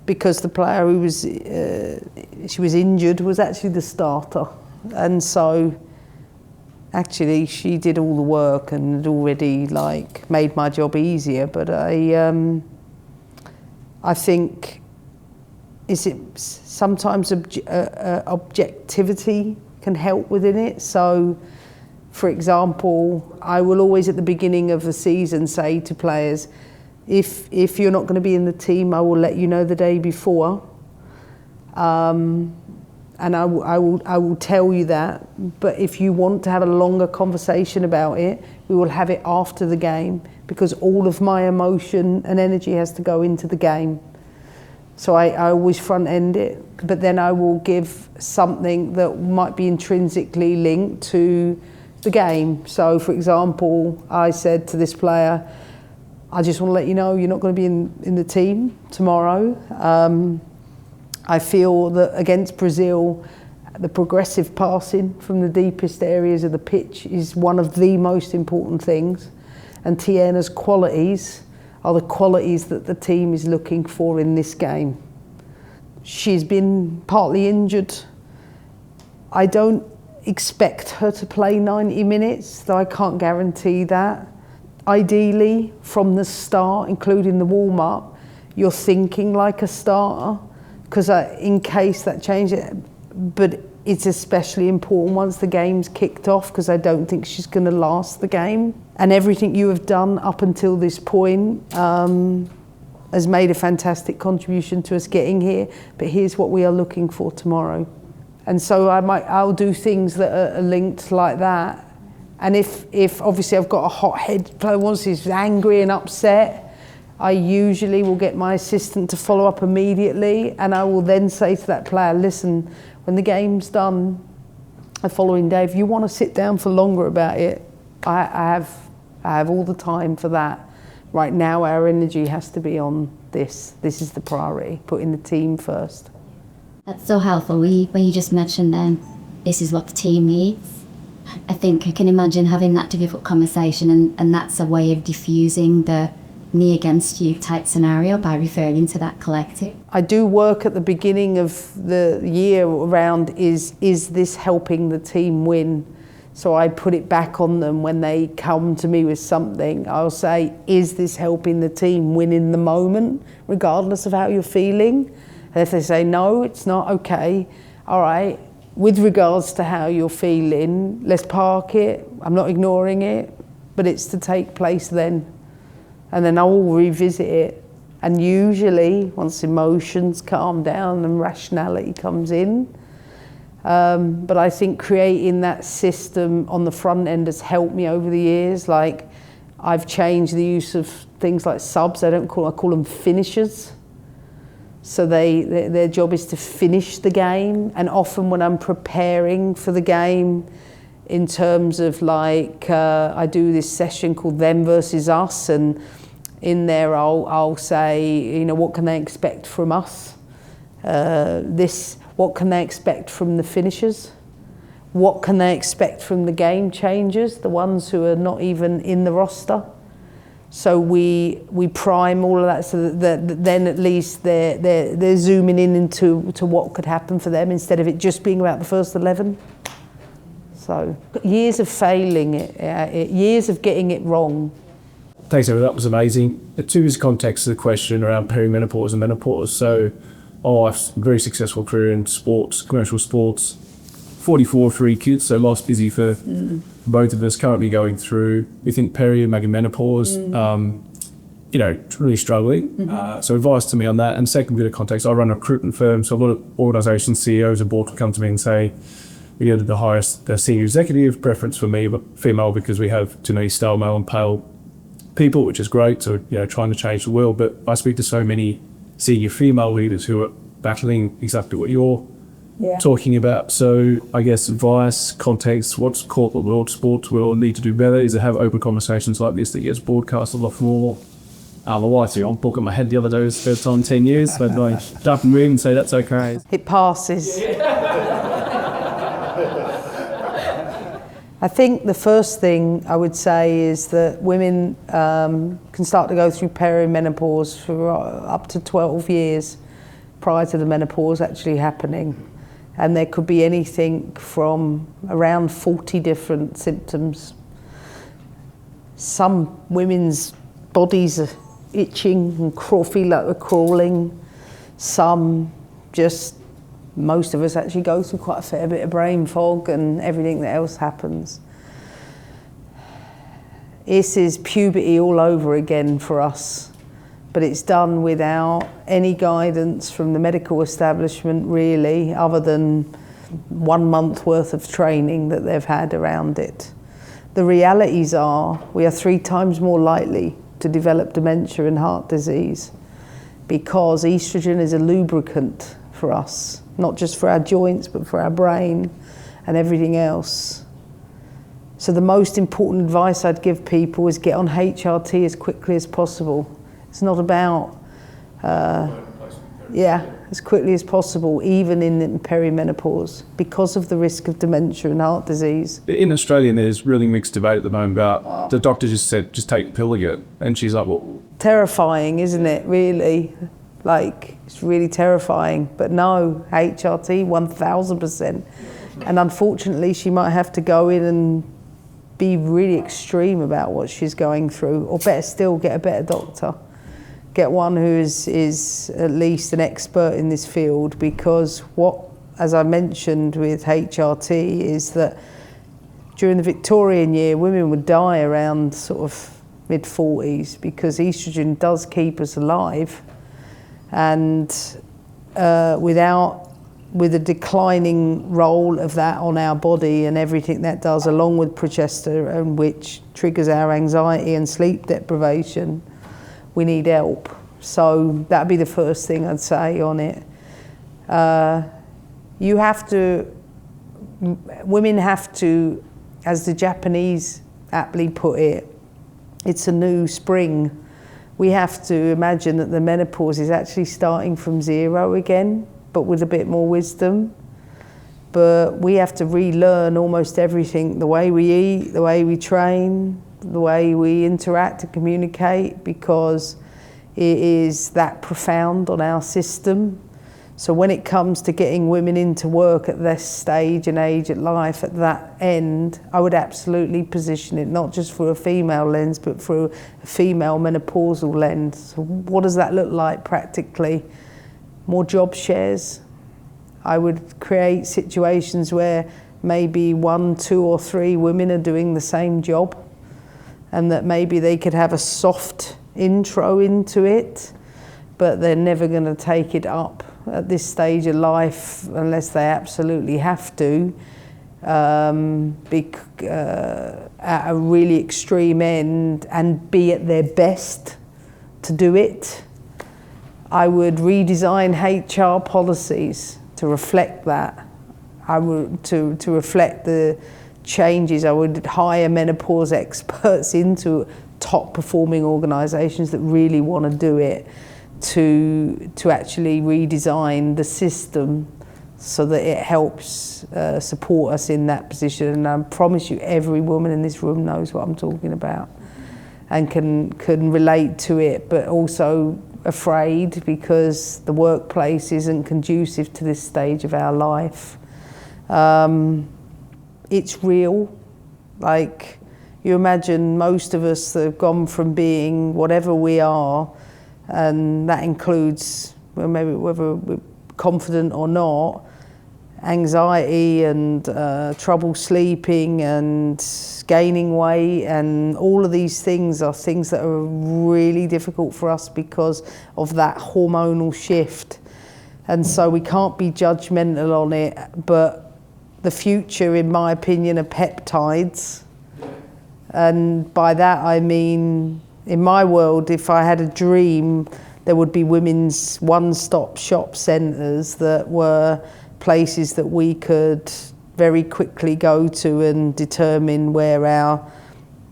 because the player who was she was injured was actually the starter, and so actually she did all the work and had already like made my job easier. But I think sometimes objectivity can help within it. So, for example, I will always at the beginning of the season say to players, if you're not going to be in the team, I will let you know the day before. And I will tell you that. But if you want to have a longer conversation about it, we will have it after the game, because all of my emotion and energy has to go into the game. So I always front end it, but then I will give something that might be intrinsically linked to the game. So, for example, I said to this player, I just want to let you know you're not going to be in the team tomorrow. I feel that against Brazil, the progressive passing from the deepest areas of the pitch is one of the most important things. And Tiana's qualities are the qualities that the team is looking for in this game. She's been partly injured. I don't expect her to play 90 minutes, though I can't guarantee that. Ideally, from the start, including the warm-up, you're thinking like a starter, because in case that changes, but it's especially important once the game's kicked off, because I don't think she's going to last the game. And everything you have done up until this point has made a fantastic contribution to us getting here, but here's what we are looking for tomorrow. And so I'll do things that are linked like that. And if obviously I've got a hot-head player once he's angry and upset, I usually will get my assistant to follow up immediately, and I will then say to that player, listen, when the game's done the following day, if you want to sit down for longer about it, I have all the time for that. Right now our energy has to be on this. This is the priority, putting the team first. That's so helpful. When you just mentioned then, this is what the team needs. I think I can imagine having that difficult conversation, and that's a way of diffusing the me against you type scenario by referring to that collective. I do work at the beginning of the year around is this helping the team win? So I put it back on them when they come to me with something. I'll say, is this helping the team win in the moment, regardless of how you're feeling? And if they say, no, it's not, okay, all right, with regards to how you're feeling, let's park it. I'm not ignoring it, but it's to take place then. And then I will revisit it. And usually, once emotions calm down and rationality comes in, but I think creating that system on the front end has helped me over the years. Like, I've changed the use of things like subs. I call them finishers. So their job is to finish the game. And often when I'm preparing for the game, in terms of like, I do this session called Them versus Us, and in there I'll say, you know, what can they expect from us? What can they expect from the finishers? What can they expect from the game changers, the ones who are not even in the roster? So we prime all of that, so that then at least they're zooming in into what could happen for them, instead of it just being about the first 11. So years of failing it, years of getting it wrong. Thanks, Emma. That was amazing. The 2 is context to the question around perimenopause and menopause. So, I've a very successful career in sports, commercial sports, 44, 3 kids, so life's busy for both of us, currently going through, we think, menopause, really struggling. So advice to me on that. And second bit of context, I run a recruitment firm, so a lot of organisations, CEOs and board will come to me and say, we go to the highest senior executive, preference for me, but female, because we have too many stale male and pale people, which is great, so trying to change the world. But I speak to so many senior female leaders who are battling exactly what you're talking about. So I guess advice, context, what's corporate world, sports world need to do better is to have open conversations like this that gets broadcast a lot more. The wife's on book in my head the other day, it was the first time in 10 years, but I duck and move and say that's okay. It passes. I think the first thing I would say is that women can start to go through perimenopause for up to 12 years prior to the menopause actually happening. And there could be anything from around 40 different symptoms. Some women's bodies are itching and feel like they're crawling. Some most of us actually go through quite a fair bit of brain fog and everything that else happens. This is puberty all over again for us, but it's done without any guidance from the medical establishment really, other than 1 month worth of training that they've had around it. The realities are we are 3 times more likely to develop dementia and heart disease because estrogen is a lubricant for us, not just for our joints, but for our brain and everything else. So the most important advice I'd give people is get on HRT as quickly as possible. It's not about, as quickly as possible, even in perimenopause, because of the risk of dementia and heart disease. In Australia, there's really mixed debate at the moment about, the doctor just said, just take the pill again. And she's like, well... Terrifying, isn't it, really? It's really terrifying. But no, HRT, 1000%. And unfortunately, she might have to go in and be really extreme about what she's going through, or better still, get a better doctor. Get one who is at least an expert in this field, because as I mentioned with HRT, is that during the Victorian year, women would die around sort of mid-40s because estrogen does keep us alive. And with a declining role of that on our body and everything that does, along with progesterone, which triggers our anxiety and sleep deprivation, we need help. So that'd be the first thing I'd say on it. Women have to, as the Japanese aptly put it, it's a new spring. We have to imagine that the menopause is actually starting from 0 again, but with a bit more wisdom. But we have to relearn almost everything, the way we eat, the way we train, the way we interact and communicate, because it is that profound on our system. So when it comes to getting women into work at this stage and age of life, at that end, I would absolutely position it not just for a female lens, but for a female menopausal lens. So what does that look like practically? More job shares. I would create situations where maybe 1, 2 or 3 women are doing the same job, and that maybe they could have a soft intro into it, but they're never going to take it up at this stage of life unless they absolutely have to, at a really extreme end, and be at their best to do it. I would redesign HR policies to reflect that. I would to reflect the changes. I would hire menopause experts into top performing organisations that really want to do it, to actually redesign the system so that it helps support us in that position. And I promise you, every woman in this room knows what I'm talking about and can relate to it, but also afraid because the workplace isn't conducive to this stage of our life. It's real. You imagine most of us that have gone from being whatever we are, and that includes, well, maybe whether we're confident or not, anxiety and trouble sleeping and gaining weight, and all of these things are things that are really difficult for us because of that hormonal shift. And so we can't be judgmental on it, but the future, in my opinion, are peptides. And by that I mean, in my world, if I had a dream, there would be women's one-stop shop centres that were places that we could very quickly go to and determine where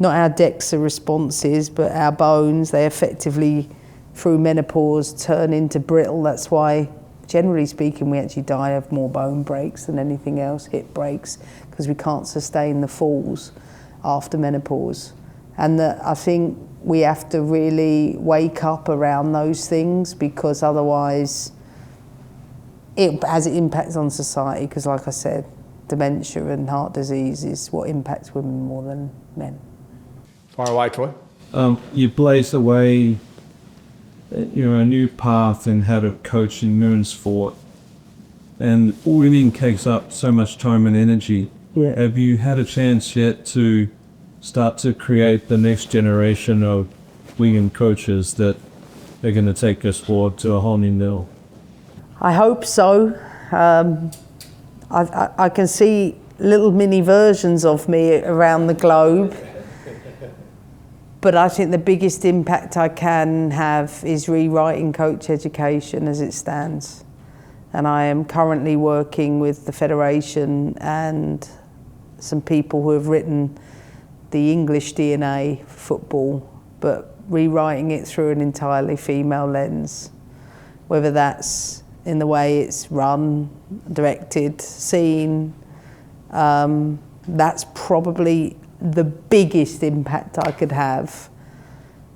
not our DEXA responses, but our bones, they effectively, through menopause, turn into brittle. That's why, generally speaking, we actually die of more bone breaks than anything else, hip breaks, because we can't sustain the falls after menopause. And I think we have to really wake up around those things, because otherwise it has an impact on society, because like I said, dementia and heart disease is what impacts women more than men. Fire away, Troy. You blazed the way, a new path in how to coach in women's sport, and winning takes up so much time and energy. Yeah. Have you had a chance yet to start to create the next generation of women coaches that are going to take this sport to a whole new level? I hope so. I can see little mini versions of me around the globe. But I think the biggest impact I can have is rewriting coach education as it stands. And I am currently working with the Federation and some people who have written the English DNA for football, but rewriting it through an entirely female lens, whether that's in the way it's run, directed, seen. That's probably the biggest impact I could have.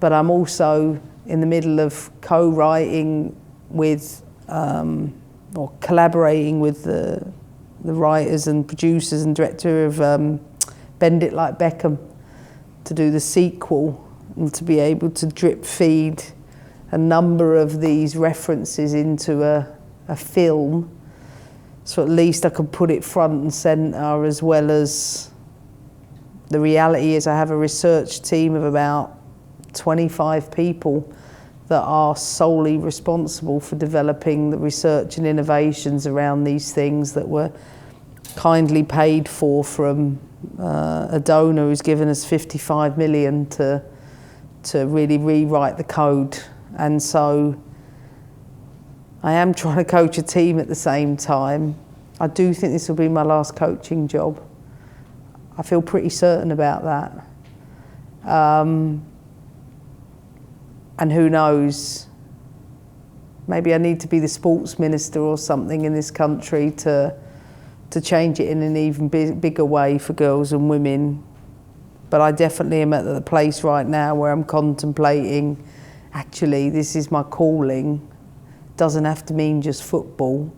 But I'm also in the middle of co-writing with, or collaborating with the writers and producers and director of Bend It Like Beckham to do the sequel, and to be able to drip feed a number of these references into a film, so at least I can put it front and centre, as well as the reality is I have a research team of about 25 people that are solely responsible for developing the research and innovations around these things that were kindly paid for from a donor who's given us 55 million to really rewrite the code. And so I am trying to coach a team at the same time. I do think this will be my last coaching job. I feel pretty certain about that. And who knows, maybe I need to be the sports minister or something in this country to change it in an even bigger way for girls and women. But I definitely am at the place right now where I'm contemplating, actually, this is my calling. Doesn't have to mean just football,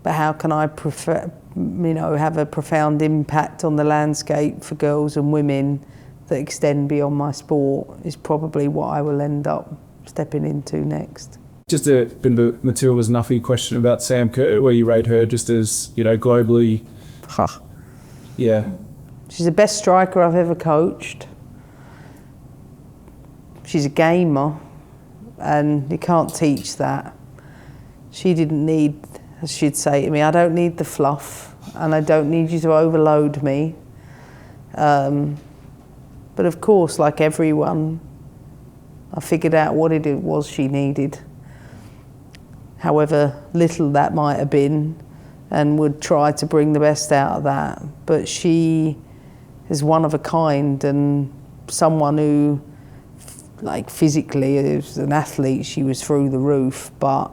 but how can I have a profound impact on the landscape for girls and women that extend beyond my sport is probably what I will end up stepping into next. Just a bit of a material was Nuffy question about Sam Kerr, where you rate her just as, globally. Yeah. She's the best striker I've ever coached. She's a gamer, and you can't teach that. She didn't need, as she'd say to me, I don't need the fluff, and I don't need you to overload me. But of course, like everyone, I figured out what it was she needed, however little that might have been, and would try to bring the best out of that. But she is one of a kind, and someone who, like physically, as an athlete, she was through the roof. But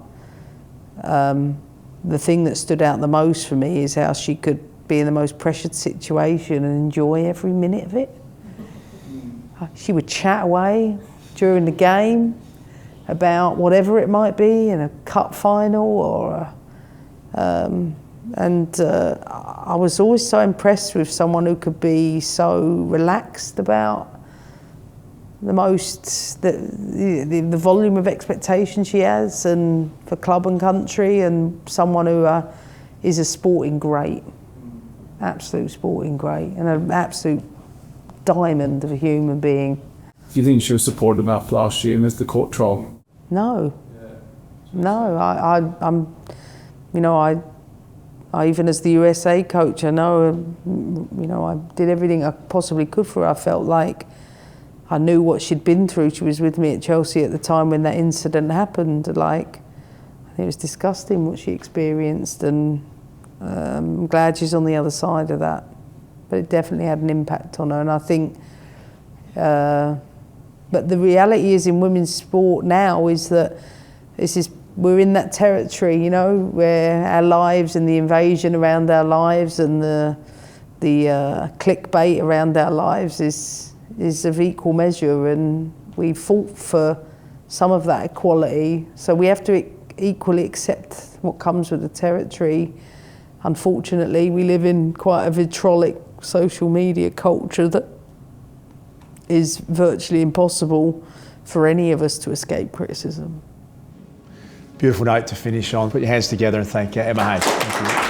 the thing that stood out the most for me is how she could be in the most pressured situation and enjoy every minute of it. She would chat away during the game about whatever it might be, in a cup final or I was always so impressed with someone who could be so relaxed about the volume of expectation she has, and for club and country, and someone who is a sporting great, absolute sporting great, and an absolute diamond of a human being. Do you think she was supportive enough last year with the court trial? No, no. I'm, you know, I even as the USA coach, I know, you know, I did everything I possibly could for her. I felt like I knew what she'd been through. She was with me at Chelsea at the time when that incident happened. Like, I think it was disgusting what she experienced, and I'm glad she's on the other side of that. But it definitely had an impact on her, and I think, but the reality is in women's sport now is that we're in that territory, you know, where our lives and the invasion around our lives and the clickbait around our lives is of equal measure, and we fought for some of that equality. So we have to equally accept what comes with the territory. Unfortunately, we live in quite a vitriolic social media culture that is virtually impossible for any of us to escape criticism. Beautiful note to finish on. Put your hands together and thank Emma Hayes. Thank you.